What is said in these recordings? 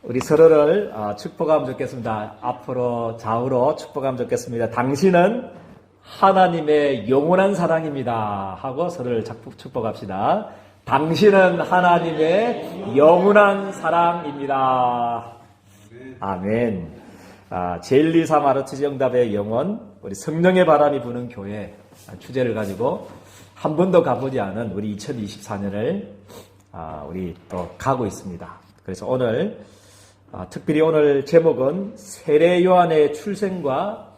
우리 서로를 축복하면 좋겠습니다. 앞으로 좌우로 축복하면 좋겠습니다. 당신은 하나님의 영원한 사랑입니다. 하고 서로를 축복합시다. 당신은 하나님의 영원한 사랑입니다. 아멘. 제1, 2, 3 아르투지 응답의 영원, 우리 성령의 바람이 부는 교회 주제를 가지고 한 번도 가보지 않은 우리 2024년을 우리 또 가고 있습니다. 그래서 오늘 특별히 오늘 제목은 세례 요한의 출생과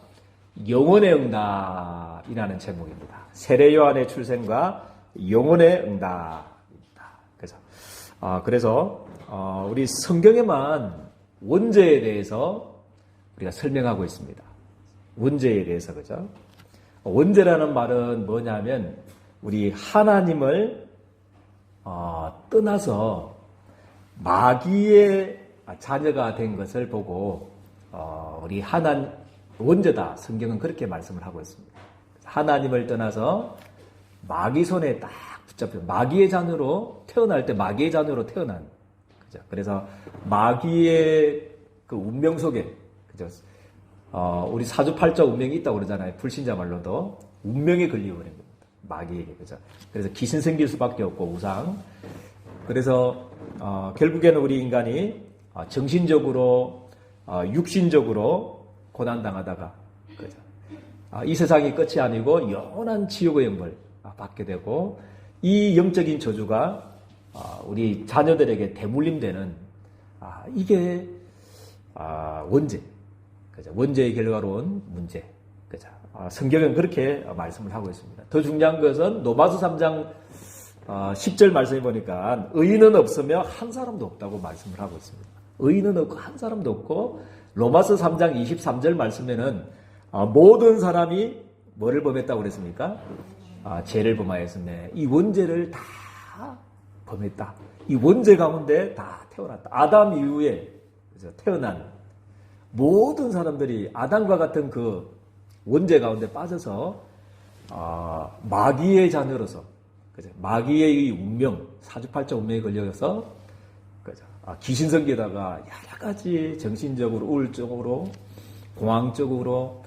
영혼의 응답이라는 제목입니다. 세례 요한의 출생과 영혼의 응답입니다. 그래서 우리 성경에만 원죄에 대해서 우리가 설명하고 있습니다. 원죄에 대해서, 그죠? 원죄라는 말은 뭐냐면 우리 하나님을 떠나서 마귀의 자녀가 된 것을 보고 우리 원죄다. 성경은 그렇게 말씀을 하고 있습니다. 하나님을 떠나서 마귀 손에 딱 붙잡혀 마귀의 자녀로 태어날 때 마귀의 자녀로 태어난, 그죠? 그래서 마귀의 그 운명 속에, 그죠? 우리 사주팔자 운명이 있다고 그러잖아요. 불신자 말로도 운명에 걸려버린 겁니다. 마귀에게, 그죠? 그래서 귀신 생길 수밖에 없고 우상. 그래서 결국에는 우리 인간이 정신적으로, 육신적으로 고난당하다가, 그죠? 이 세상이 끝이 아니고 영원한 지옥의 영벌 받게 되고, 이 영적인 저주가 우리 자녀들에게 대물림되는 이게 원죄, 그죠? 원죄의 결과로 온 문제, 그죠? 성경은 그렇게 말씀을 하고 있습니다. 더 중요한 것은 로마서 3장 10절 말씀해 보니까 의인은 없으며 한 사람도 없다고 말씀을 하고 있습니다. 의인은 없고 한 사람도 없고, 로마서 3장 23절 말씀에는 모든 사람이 뭐를 범했다고 그랬습니까? 죄를 범하였으며 이 원죄를 다 범했다. 이 원죄 가운데 다 태어났다. 아담 이후에 태어난 모든 사람들이 아담과 같은 그 원죄 가운데 빠져서 마귀의 자녀로서, 그죠? 마귀의 운명, 사주팔자 운명에 걸려서, 그죠? 귀신성기에다가 여러 가지 정신적으로, 우울적으로, 공황적으로,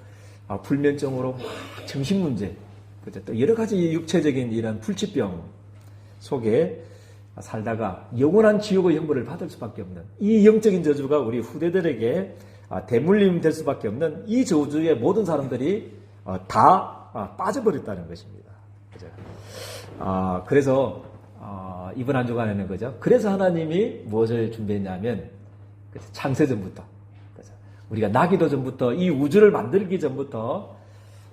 불면증으로 정신 문제, 그죠? 또 여러 가지 육체적인 이런 불치병 속에 살다가 영원한 지옥의 형벌을 받을 수밖에 없는 이 영적인 저주가 우리 후대들에게 대물림 될 수밖에 없는 이 저주에 모든 사람들이 다 빠져버렸다는 것입니다. 그죠? 그래서 이번 한 주간에는, 그죠? 그래서 하나님이 무엇을 준비했냐면, 창세전부터, 그죠? 우리가 나기도 전부터, 이 우주를 만들기 전부터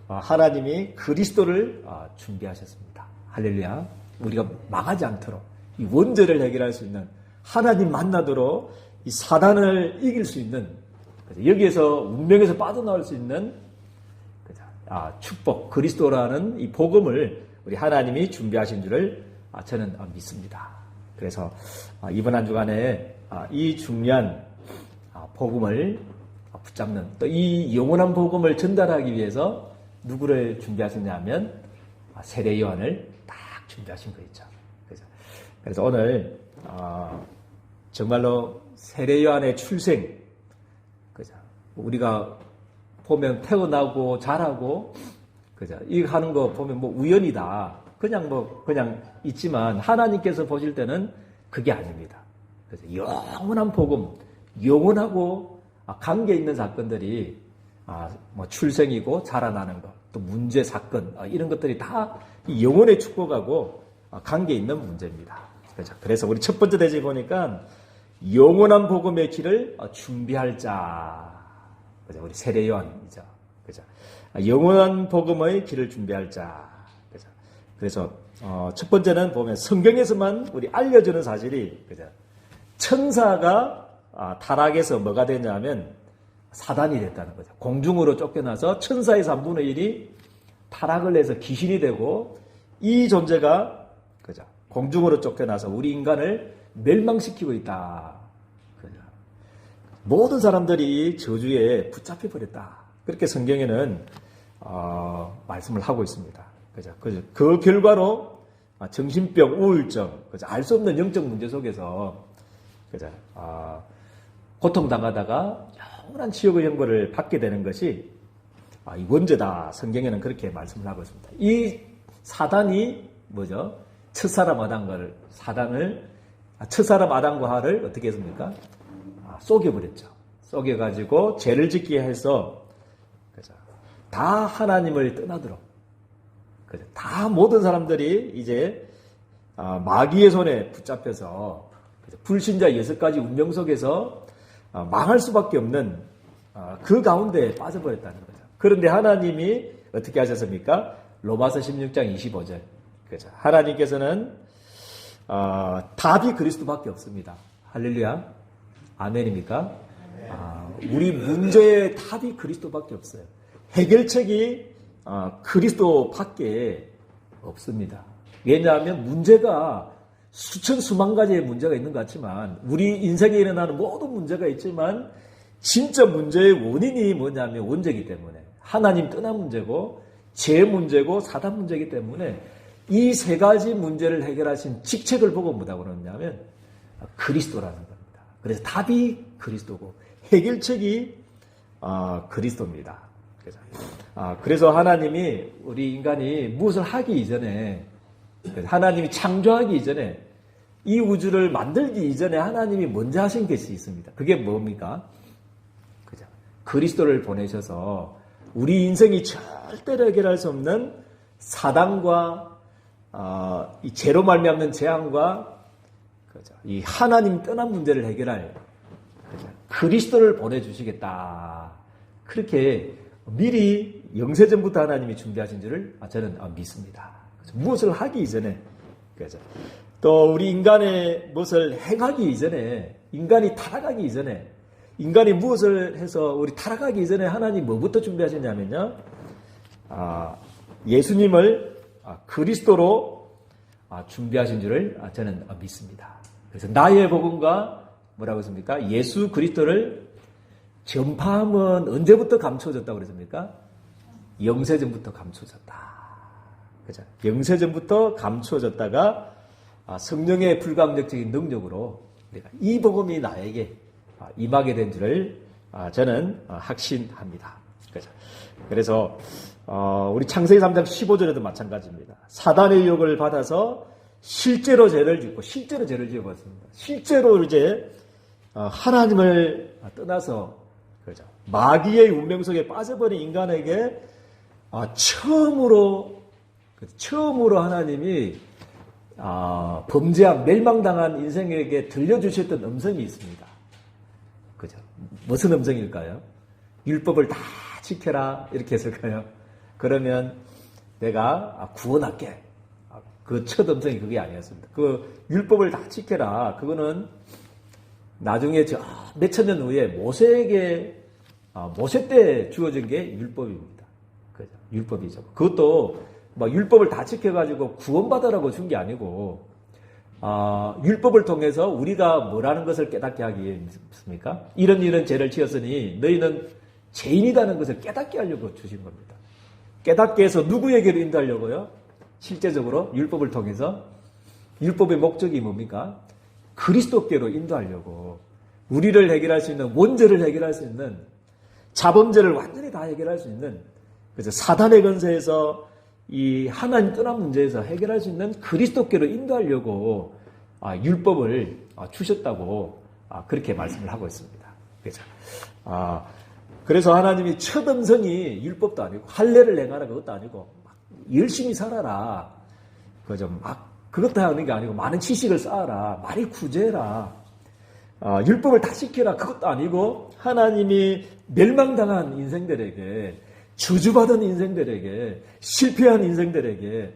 하나님이 그리스도를 준비하셨습니다. 할렐루야. 우리가 망하지 않도록, 이 원죄를 해결할 수 있는, 하나님 만나도록 이 사단을 이길 수 있는, 그죠? 여기에서 운명에서 빠져나올 수 있는, 그죠? 축복, 그리스도라는 이 복음을 우리 하나님이 준비하신 줄을 저는 믿습니다. 그래서 이번 한 주간에 이 중요한 복음을 붙잡는, 또 이 영원한 복음을 전달하기 위해서 누구를 준비하셨냐면 세례 요한을 딱 준비하신 거 있죠. 그래서 오늘 정말로 세례 요한의 출생, 그죠? 우리가 보면 태어나고 자라고, 그죠? 이거 하는 거 보면 뭐 우연이다. 그냥 있지만 하나님께서 보실 때는 그게 아닙니다. 그래서 영원한 복음, 영원하고 관계 있는 사건들이 뭐 출생이고 자라나는 것, 또 문제 사건, 이런 것들이 다 영혼의 축복하고 관계 있는 문제입니다. 그래서 우리 첫 번째 대지 보니까 영원한 복음의 길을 준비할 자, 그죠? 우리 세례 요한이죠. 그죠? 영원한 복음의 길을 준비할 자. 그죠? 그래서 첫 번째는 보면 성경에서만 우리 알려주는 사실이, 그죠? 천사가 타락해서 뭐가 되냐면 사단이 됐다는 거죠. 공중으로 쫓겨나서 천사의 3분의 1이 타락을 해서 귀신이 되고, 이 존재가, 그죠? 공중으로 쫓겨나서 우리 인간을 멸망시키고 있다. 그죠? 모든 사람들이 저주에 붙잡혀 버렸다. 그렇게 성경에는 말씀을 하고 있습니다. 그죠? 그 결과로 정신병, 우울증, 알 수 없는 영적 문제 속에서, 그죠? 고통당하다가 영원한 지옥의 형벌을 받게 되는 것이 이 원죄다. 성경에는 그렇게 말씀을 하고 있습니다. 이 사단이 뭐죠? 첫사람 아담과 하와를 어떻게 했습니까? 속여버렸죠. 속여가지고 죄를 짓게 해서 다 하나님을 떠나도록 다 모든 사람들이 이제 마귀의 손에 붙잡혀서 불신자 6가지 운명 속에서 망할 수밖에 없는 그 가운데 빠져버렸다는 거죠. 그런데 하나님이 어떻게 하셨습니까? 로마서 16장 25절. 그죠? 하나님께서는 답이 그리스도밖에 없습니다. 할렐루야. 아멘입니까? 우리 문제의 답이 그리스도밖에 없어요. 해결책이 그리스도밖에 없습니다. 왜냐하면 문제가 수천 수만 가지의 문제가 있는 것 같지만 우리 인생에 일어나는 모든 문제가 있지만 진짜 문제의 원인이 뭐냐면 원죄이기 때문에 하나님 떠난 문제고 죄 문제고 사단 문제이기 때문에 이 3가지 문제를 해결하신 직책을 보고 뭐라고 그러냐면 그리스도라는 겁니다. 그래서 답이 그리스도고 해결책이 그리스도입니다. 그래서 하나님이 우리 인간이 무엇을 하기 이전에 하나님이 창조하기 이전에 이 우주를 만들기 이전에 하나님이 먼저 하신 것이 있습니다. 그게 뭡니까? 그죠? 그리스도를 보내셔서 우리 인생이 절대로 해결할 수 없는 사단과 이 죄로 말미암는 재앙과 그죠? 이 하나님 떠난 문제를 해결할 그죠? 그리스도를 보내주시겠다. 그렇게 미리 영세전부터 하나님이 준비하신 줄을 저는 믿습니다. 그죠? 무엇을 하기 이전에 그죠? 또 우리 인간의 무엇을 행하기 이전에 인간이 타락하기 이전에 인간이 무엇을 해서 우리 타락하기 이전에 하나님 뭐부터 준비하셨냐면요. 예수님을 그리스도로 준비하신 줄을 저는 믿습니다. 그래서 나의 복음과 뭐라고 했습니까? 예수 그리스도를 전파함은 언제부터 감춰졌다고 그랬습니까? 영세전부터 감춰졌다. 그죠? 영세전부터 감춰졌다가 성령의 불가항력적인 능력으로 이 복음이 나에게 임하게 된 줄을 저는 확신합니다. 그래서 우리 창세기 3장 15절에도 마찬가지입니다. 사단의 유혹을 받아서 실제로 죄를 지어봤습니다. 실제로 이제 하나님을 떠나서 그렇죠. 마귀의 운명 속에 빠져버린 인간에게 처음으로 하나님이 범죄한 멸망당한 인생에게 들려주셨던 음성이 있습니다. 그죠? 무슨 음성일까요? 율법을 다 지켜라 이렇게 했을까요? 그러면 내가 구원할게. 그 첫 음성이 그게 아니었습니다. 그 율법을 다 지켜라. 그거는 나중에 몇천 년 후에 모세 때 주어진 게 율법입니다. 그죠? 율법이죠. 그것도 율법을 다 지켜가지고 구원받으라고 준 게 아니고 율법을 통해서 우리가 뭐라는 것을 깨닫게 하기 위해서입니까? 이런 죄를 지었으니 너희는 죄인이라는 것을 깨닫게 하려고 주신 겁니다. 깨닫게 해서 누구에게로 인도하려고요? 실제적으로 율법을 통해서 율법의 목적이 뭡니까? 그리스도께로 인도하려고 우리를 해결할 수 있는 원죄를 해결할 수 있는 자범죄를 완전히 다 해결할 수 있는 그래서 사단의 권세에서 이 하나님 떠난 문제에서 해결할 수 있는 그리스도께로 인도하려고 율법을 주셨다고 그렇게 말씀을 하고 있습니다. 그렇죠? 그래서 하나님이 첫 음성이 율법도 아니고 할례를 행하라 그것도 아니고 열심히 살아라. 그죠? 그것도 하는 게 아니고 많은 지식을 쌓아라. 많이 구제해라. 율법을 다 지켜라. 그것도 아니고 하나님이 멸망당한 인생들에게 저주받은 인생들에게 실패한 인생들에게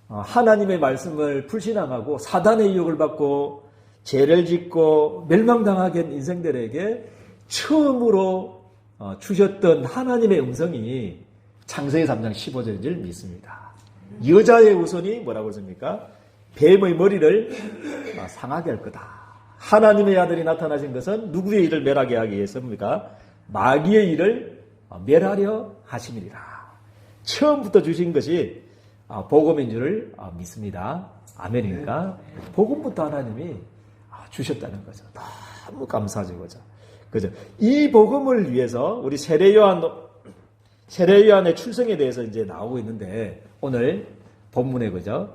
하나님의 말씀을 불신앙하고 사단의 유혹을 받고 죄를 짓고 멸망당하게 한 인생들에게 처음으로 주셨던 하나님의 음성이 창세기 3장 15절인 줄 믿습니다. 여자의 후손이 뭐라고 했습니까? 뱀의 머리를 상하게 할 거다. 하나님의 아들이 나타나신 것은 누구의 일을 멸하게 하기 위해서입니까? 마귀의 일을 멸하려 하심이니라. 처음부터 주신 것이 복음인 줄을 믿습니다. 아멘입니까? 복음부터 하나님이 주셨다는 거죠. 너무 감사하죠. 그죠? 그죠? 이 복음을 위해서 우리 세례 요한의 출생에 대해서 이제 나오고 있는데, 오늘 본문에 그죠?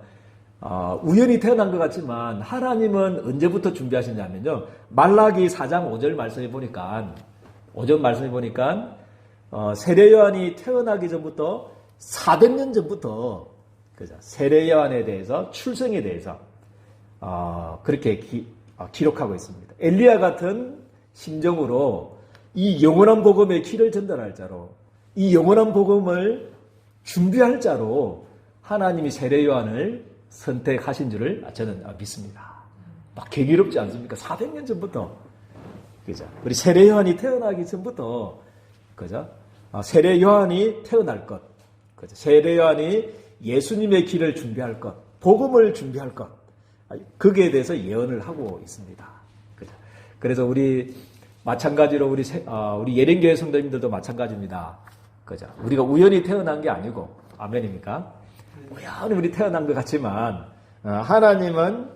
우연히 태어난 것 같지만 하나님은 언제부터 준비하셨냐면요. 말라기 4장 5절 말씀해 보니까, 5절 말씀해 보니까, 세례 요한이 태어나기 전부터 400년 전부터 그죠? 세례 요한에 대해서, 출생에 대해서 그렇게 기록하고 있습니다. 엘리야 같은 심정으로 이 영원한 복음의 길을 전달할 자로, 이 영원한 복음을 준비할 자로 하나님이 세례 요한을 선택하신 줄을 저는 믿습니다. 막 경이롭지 않습니까? 400년 전부터, 그죠? 우리 세례 요한이 태어나기 전부터, 그죠? 세례 요한이 태어날 것, 그죠? 세례 요한이 예수님의 길을 준비할 것, 복음을 준비할 것, 거기에 대해서 예언을 하고 있습니다. 그죠? 그래서 마찬가지로 우리 예린교회 성도님들도 마찬가지입니다. 그죠? 우리가 우연히 태어난 게 아니고, 아멘입니까? 우연히 우리 태어난 것 같지만, 하나님은,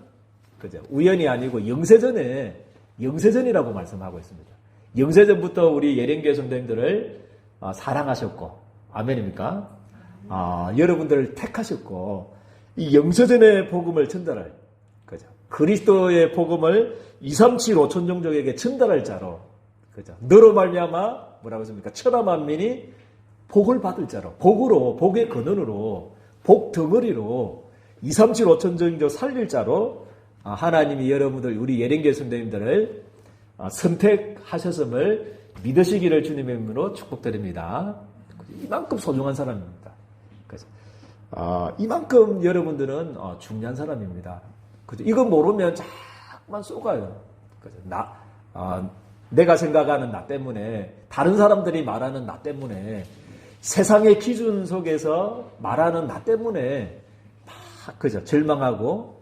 그죠? 우연이 아니고 영세전이라고 말씀하고 있습니다. 영세전부터 우리 예린교회 성도님들을 사랑하셨고, 아멘입니까? 여러분들을 택하셨고, 이 영세전의 복음을 전달할, 그죠? 그리스도의 복음을 237 5천 종족에게 전달할 자로, 그죠? 너로 말미암아 뭐라고 했습니까? 천하 만민이 복을 받을 자로, 복의 근원으로, 복 덩어리로 237 5천 종족 살릴 자로 하나님이 여러분들, 우리 예린교회 성도님들을 선택하셨음을 믿으시기를 주님의 이름으로 축복드립니다. 이만큼 소중한 사람입니다. 그죠? 이만큼 여러분들은 중요한 사람입니다. 그죠? 이거 모르면 자꾸만 쏘가요. 그죠? 내가 생각하는 나 때문에, 다른 사람들이 말하는 나 때문에, 세상의 기준 속에서 말하는 나 때문에 막, 그죠? 절망하고,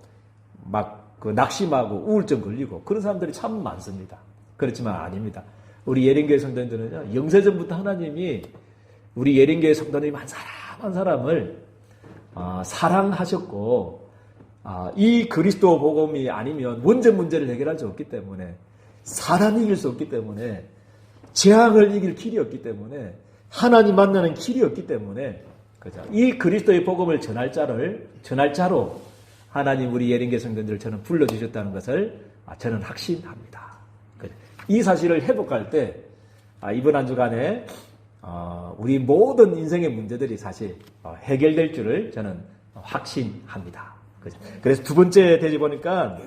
낙심하고, 우울증 걸리고, 그런 사람들이 참 많습니다. 그렇지만 아닙니다. 우리 예린교회 성도님들은요, 영세전부터 하나님이 우리 예린교회 성도님 한 사람 한 사람을 사랑하셨고, 이 그리스도 복음이 아니면 원죄 문제를 해결할 수 없기 때문에, 사람이 이길 수 없기 때문에, 재앙을 이길 길이 없기 때문에, 하나님 만나는 길이 없기 때문에, 그죠? 이 그리스도의 복음을 전할 자로 하나님 우리 예린교회 성도들을 저는 불러주셨다는 것을 저는 확신합니다. 그죠? 이 사실을 회복할 때 이번 한 주간에 우리 모든 인생의 문제들이 사실 해결될 줄을 저는 확신합니다. 그죠? 그래서 두 번째 되지 보니까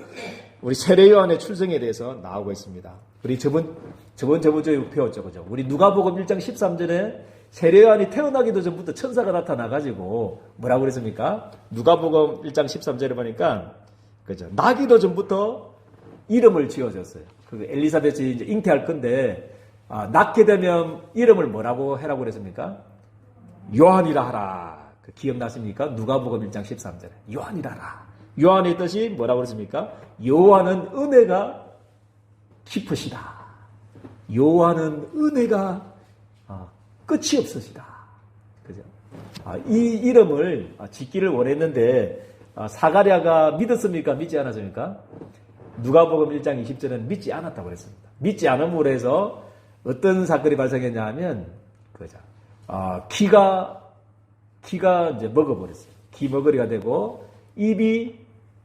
우리 세례 요한의 출생에 대해서 나오고 있습니다. 우리 저번 주에 배웠죠. 그죠? 우리 누가복음 1장 13절에 세례 요한이 태어나기도 전부터 천사가 나타나가지고 뭐라고 그랬습니까? 누가복음 1장 13절에 보니까, 그죠? 나기도 전부터 이름을 지어줬어요. 그 엘리사벳이 이제 잉태할 건데, 낳게 되면 이름을 뭐라고 해라고 그랬습니까? 요한이라 하라. 기억나십니까? 누가복음 1장 13절에. 요한이라 하라. 요한의 뜻이 뭐라고 그랬습니까? 요한은 은혜가 깊으시다. 요한은 은혜가 끝이 없으시다. 그죠? 이 이름을 짓기를 원했는데, 사가랴가 믿었습니까? 믿지 않았습니까? 누가복음 1장 20절은 믿지 않았다고 그랬습니다. 믿지 않음으로 해서 어떤 사건이 발생했냐 하면, 그죠? 기가 이제 먹어버렸어요. 기 먹거리가 되고, 입이,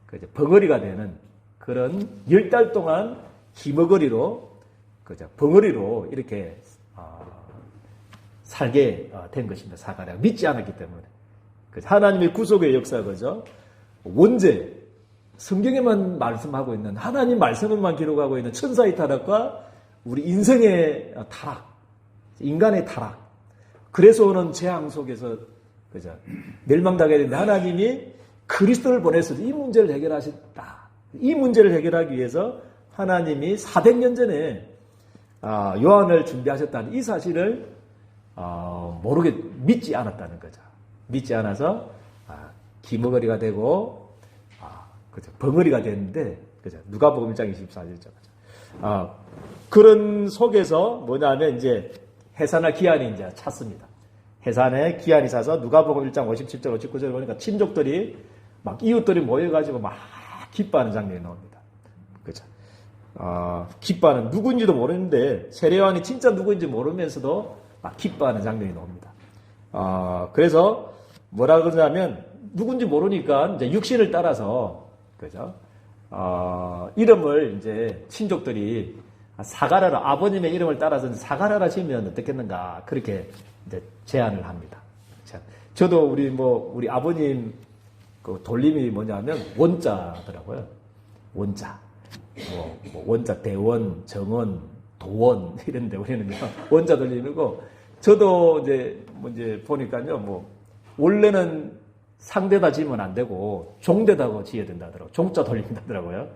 그죠? 벙어리가 되는 그런 10달 동안 기 먹거리로, 그죠? 벙어리로 이렇게, 살게 된 것입니다. 사가랴가 믿지 않았기 때문에. 하나님의 구속의 역사, 그죠? 원죄, 성경에만 말씀하고 있는, 하나님 말씀을만 기록하고 있는 천사의 타락과 우리 인생의 타락, 인간의 타락, 그래서 오는 재앙 속에서, 그죠? 멸망당하게 되는데 하나님이 그리스도를 보내서 이 문제를 해결하셨다. 이 문제를 해결하기 위해서 하나님이 400년 전에 요한을 준비하셨다는 이 사실을 믿지 않았다는 거죠. 믿지 않아서 기머거리가 되고 그죠? 벙어리가 됐는데, 그죠? 누가복음 1장 24절이죠. 그런 속에서 뭐냐면 이제 해산할 기한이 이제 찼습니다. 해산에 기한이 차서 누가복음 1장 57절 59절 보니까 친족들이 막 이웃들이 모여가지고 막 기뻐하는 장면이 나옵니다. 그죠? 기뻐하는, 누구인지도 모르는데 세례요한이 진짜 누구인지 모르면서도 막 기뻐하는 장면이 나옵니다. 그래서 뭐라 그러냐면 누군지 모르니까 이제 육신을 따라서, 그죠? 이름을 이제 친족들이 사가라라, 아버님의 이름을 따라서 사가라라 지으면 어떻겠는가, 그렇게 이제 제안을 합니다. 자, 저도 우리 아버님 그 돌림이 뭐냐면 원자더라고요. 원자. 원자, 대원, 정원, 도원, 이런데 우리는 원자 돌림이고, 저도 이제 보니까요, 원래는 상대다 지으면 안 되고, 종대다고 지어야 된다더라고요. 종자 돌린다더라고요.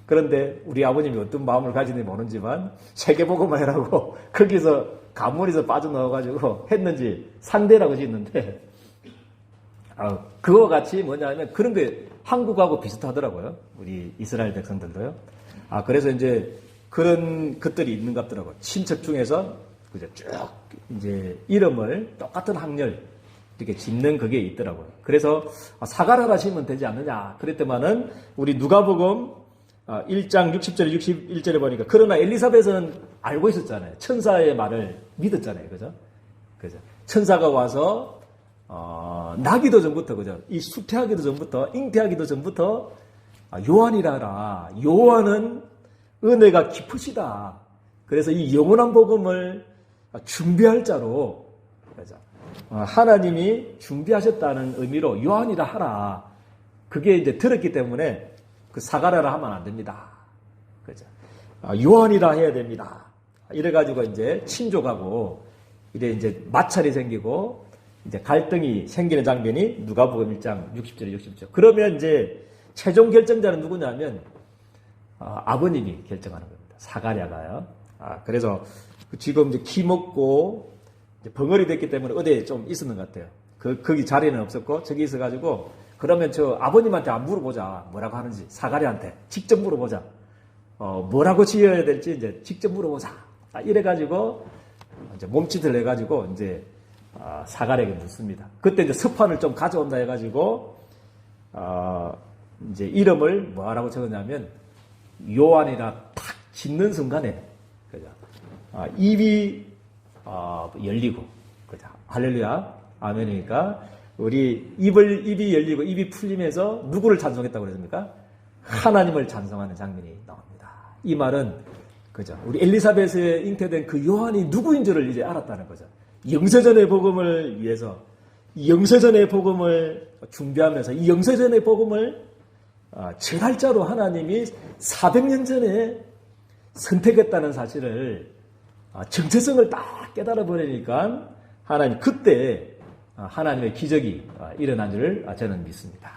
그런데 우리 아버님이 어떤 마음을 가지는지 모르지만, 세계복음화 해라고, 거기서 가문에서 빠져나와가지고 했는지 상대라고 짓는데, 그와 같이 뭐냐면 그런 게 한국하고 비슷하더라고요. 우리 이스라엘 백성들도요. 그래서 이제 그런 것들이 있는 것 같더라고요. 친척 중에서 그죠, 쭉 이제 이름을 똑같은 학렬 이렇게 짓는 그게 있더라고요. 그래서 사가라라 지으면 되지 않느냐 그랬더만은 우리 누가복음 1장 60절 61절에 보니까, 그러나 엘리사벳은 알고 있었잖아요. 천사의 말을 믿었잖아요. 그죠? 천사가 와서 나기도 전부터, 그죠? 이 수태하기도 전부터, 잉태하기도 전부터, 요한이라라. 요한은 은혜가 깊으시다. 그래서 이 영원한 복음을 준비할 자로, 그죠? 하나님이 준비하셨다는 의미로 요한이라 하라. 그게 이제 들었기 때문에 그 사가라라 하면 안 됩니다. 그죠? 요한이라 해야 됩니다. 이래가지고 이제 친족하고, 이래 이제 마찰이 생기고, 이제 갈등이 생기는 장면이 누가복음 1장 60절에 60절. 그러면 이제 최종 결정자는 누구냐면 아버님이 결정하는 겁니다. 사가랴가요. 그래서 지금 이제 키 먹고 이제 벙어리 됐기 때문에 어디에 좀 있었는 것 같아요. 거기 자리는 없었고 저기 있어가지고, 그러면 저 아버님한테 안 물어보자. 뭐라고 하는지 사가랴한테 직접 물어보자. 뭐라고 지어야 될지 이제 직접 물어보자. 이래가지고 이제 몸짓을 해가지고 이제 사가랴에게 묻습니다. 그때 이제 서판을 좀 가져온다 해가지고, 이제 이름을 뭐라고 적었냐면, 요한이라 탁 짓는 순간에, 그죠? 입이, 열리고, 그죠? 할렐루야. 아멘이니까, 입이 열리고, 입이 풀리면서 누구를 찬송했다고 그랬습니까? 하나님을 찬송하는 장면이 나옵니다. 이 말은, 그죠? 우리 엘리사벳에 잉태된 그 요한이 누구인 줄을 이제 알았다는 거죠. 영세전의 복음을 위해서, 영세전의 복음을 준비하면서 이 영세전의 복음을 제갈자로 하나님이 400년 전에 선택했다는 사실을, 정체성을 딱 깨달아 버리니까 하나님, 그때 하나님의 기적이 일어난 줄 저는 믿습니다.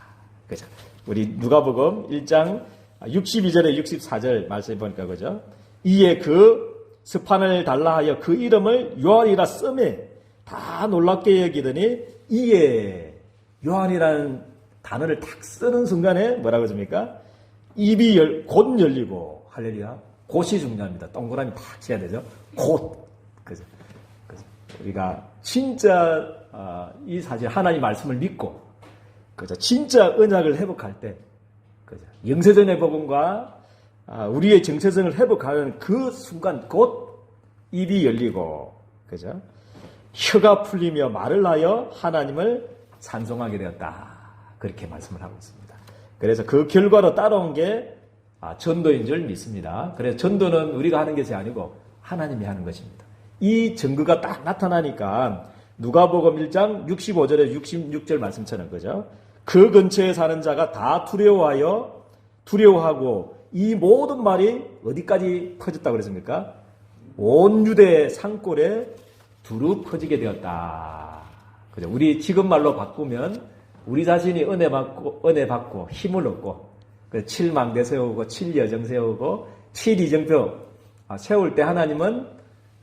그죠? 우리 누가복음 1장 62절에 64절 말씀해 보니까, 그죠? 이에 그 스판을 달라 하여 그 이름을 요한이라 쓰매 다 놀랍게 여기더니, 이에 요한이라는 단어를 딱 쓰는 순간에 뭐라고 했습니까? 입이 곧 열리고, 할렐루야. 곧이 중요합니다. 동그라미 탁 쳐야 되죠. 곧. 그죠? 우리가 진짜 이 사실 하나님 말씀을 믿고, 그죠? 진짜 언약을 회복할 때, 그죠? 영세전의 복음과 우리의 정체성을 회복하는 그 순간 곧 입이 열리고, 그죠? 혀가 풀리며 말을 하여 하나님을 찬송하게 되었다. 그렇게 말씀을 하고 있습니다. 그래서 그 결과로 따라온 게 전도인 줄 믿습니다. 그래서 전도는 우리가 하는 것이 아니고 하나님이 하는 것입니다. 이 증거가 딱 나타나니까 누가복음 1장 65절에 66절 말씀처럼, 그죠? 그 근처에 사는 자가 다 두려워하고 이 모든 말이 어디까지 퍼졌다고 그랬습니까? 온 유대 산골에 두루 퍼지게 되었다. 그죠? 우리 지금 말로 바꾸면 우리 자신이 은혜 받고 힘을 얻고, 7망대 세우고 7여정 세우고 7이정표 세울 때 하나님은,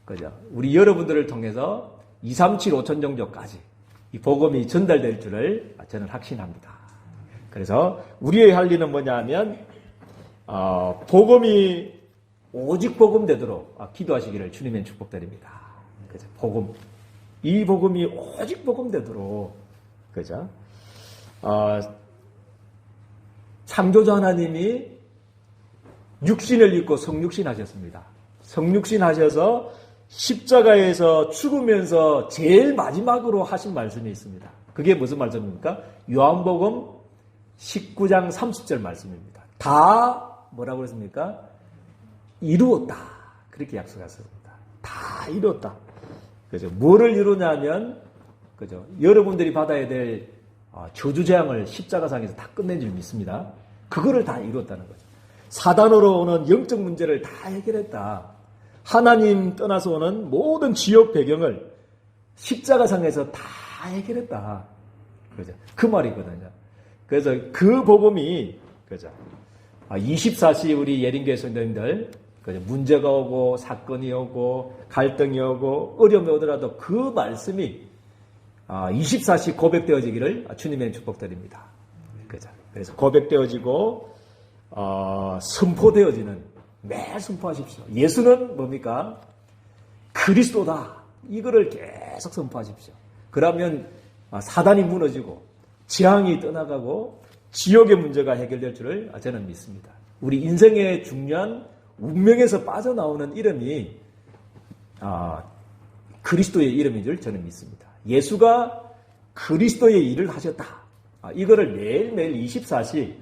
그죠? 우리 여러분들을 통해서 237 5천 종족까지 이 복음이 전달될 줄을 저는 확신합니다. 그래서 우리의 할 일은 뭐냐 하면, 복음이 오직 복음 되도록 기도하시기를 주님의 축복드립니다. 그죠? 이 복음이 오직 복음 되도록, 그죠? 창조주 하나님이 육신을 입고 성육신 하셨습니다. 성육신 하셔서 십자가에서 죽으면서 제일 마지막으로 하신 말씀이 있습니다. 그게 무슨 말씀입니까? 요한복음 19장 30절 말씀입니다. 다 뭐라고 그랬습니까? 이루었다. 그렇게 약속하셨습니다. 다 이루었다. 그죠? 뭐를 이루냐면, 그죠? 여러분들이 받아야 될 저주재앙을 십자가상에서 다 끝낸 줄 믿습니다. 그거를 다 이루었다는 거죠. 사단으로 오는 영적 문제를 다 해결했다. 하나님 떠나서 오는 모든 지역 배경을 십자가상에서 다 해결했다. 그죠? 그 말이거든요. 그래서 그 복음이, 그죠? 24시 우리 예린교회 성도님들, 그죠? 문제가 오고, 사건이 오고, 갈등이 오고, 어려움이 오더라도 그 말씀이 24시 고백되어지기를 주님의 축복드립니다. 그죠? 그래서 고백되어지고, 선포되어지는, 매일 선포하십시오. 예수는 뭡니까? 그리스도다. 이거를 계속 선포하십시오. 그러면 사단이 무너지고, 재앙이 떠나가고, 지옥의 문제가 해결될 줄을 저는 믿습니다. 우리 인생의 중요한 운명에서 빠져나오는 이름이 그리스도의 이름인 줄 저는 믿습니다. 예수가 그리스도의 일을 하셨다. 이거를 매일매일 24시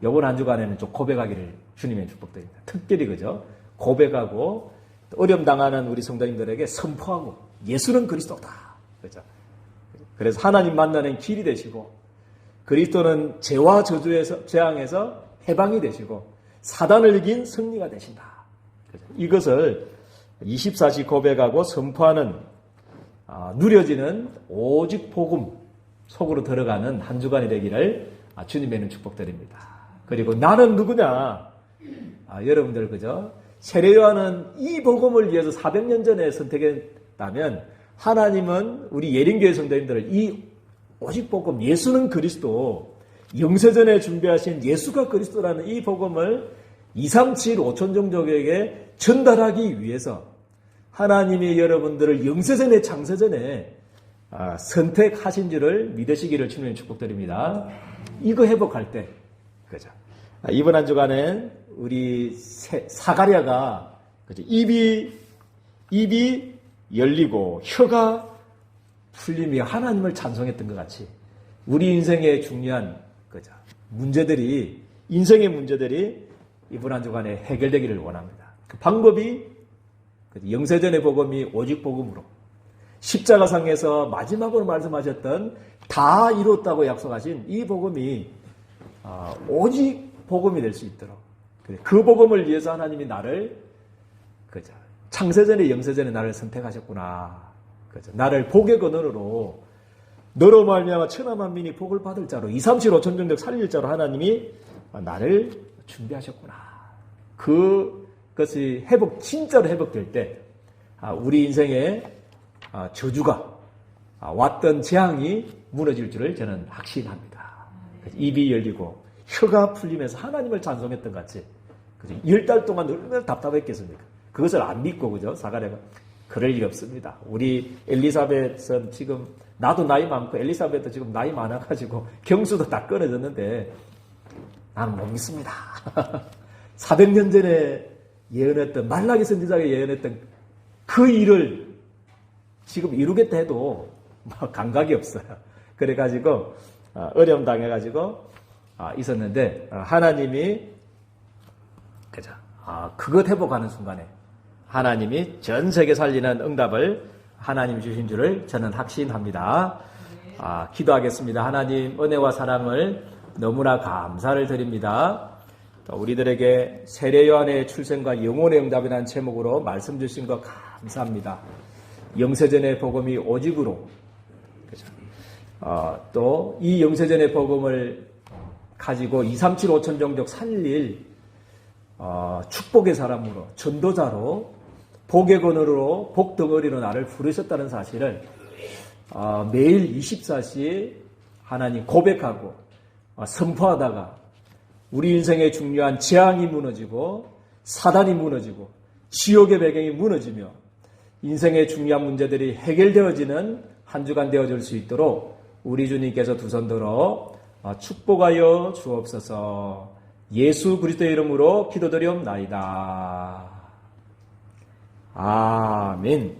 이번 한 주간에는 좀 고백하기를 주님의 축복드립니다. 특별히 그죠? 고백하고 어려움 당하는 우리 성도님들에게 선포하고 예수는 그리스도다. 그죠? 그래서 하나님 만나는 길이 되시고 그리스도는 죄와 저주에서 재앙에서 해방이 되시고 사단을 이긴 승리가 되신다. 그죠? 이것을 24시 고백하고 선포하는 누려지는 오직 복음 속으로 들어가는 한 주간이 되기를 주님에는 축복드립니다. 그리고 나는 누구냐? 여러분들 그죠? 세례요한은 이 복음을 위해서 400년 전에 선택했다면 하나님은 우리 예린교회 성도님들을 이 오직 복음 예수는 그리스도 영세전에 준비하신 예수가 그리스도라는 이 복음을 237 5천 종족에게 전달하기 위해서 하나님이 여러분들을 영세전에 창세전에 선택하신 줄을 믿으시기를 주님 축복드립니다. 이거 회복할 때 그죠? 이번 한 주간엔 우리 사가랴가 그죠? 입이 열리고 혀가 풀림이 하나님을 찬송했던 것 같이 우리 인생의 중요한 그죠? 문제들이 인생의 문제들이 이번 한 주간에 해결되기를 원합니다. 그 방법이 영세전의 복음이 오직 복음으로 십자가상에서 마지막으로 말씀하셨던 다 이뤘다고 약속하신 이 복음이 오직 복음이 될 수 있도록 그 복음을 위해서 하나님이 나를 그죠? 창세전에 영세전에 나를 선택하셨구나. 그죠? 나를 복의 근원으로 너로 말미암아 천하 만민이 복을 받을 자로 237 5천 종족 살릴 자로 하나님이 나를 준비하셨구나. 그것이 진짜로 회복될 때 우리 인생에 저주가 왔던 재앙이 무너질 줄을 저는 확신합니다. 입이 열리고 혀가 풀리면서 하나님을 찬송했던 것 같이 10달 동안 얼마나 답답했겠습니까? 그것을 안 믿고 그죠? 사가랴가 그럴 일 없습니다. 우리 엘리사벳은 지금 나도 나이 많고 엘리사벳도 지금 나이 많아가지고 경수도 다 끊어졌는데 나는 못 믿습니다. 400년 전에 예언했던 말라기 선지자가 예언했던 그 일을 지금 이루겠다 해도 감각이 없어요. 그래가지고 어려움 당해가지고 있었는데 하나님이 그죠? 그것 회복하는 순간에 하나님이 전 세계 살리는 응답을 하나님 주신 줄을 저는 확신합니다. 기도하겠습니다. 하나님 은혜와 사랑을 너무나 감사를 드립니다. 또 우리들에게 세례요한의 출생과 영혼의 응답이라는 제목으로 말씀 주신 것 감사합니다. 영세전의 복음이 오직으로 그죠? 또 이 영세전의 복음을 가지고 237 5천 종족 살릴 축복의 사람으로 전도자로 복의 근원으로 복덩어리로 나를 부르셨다는 사실을 매일 24시 하나님 고백하고 선포하다가 우리 인생의 중요한 재앙이 무너지고 사단이 무너지고 지옥의 배경이 무너지며 인생의 중요한 문제들이 해결되어지는 한 주간 되어질 수 있도록 우리 주님께서 두 손 들어 축복하여 주옵소서. 예수 그리스도의 이름으로 기도드리옵나이다. 아멘.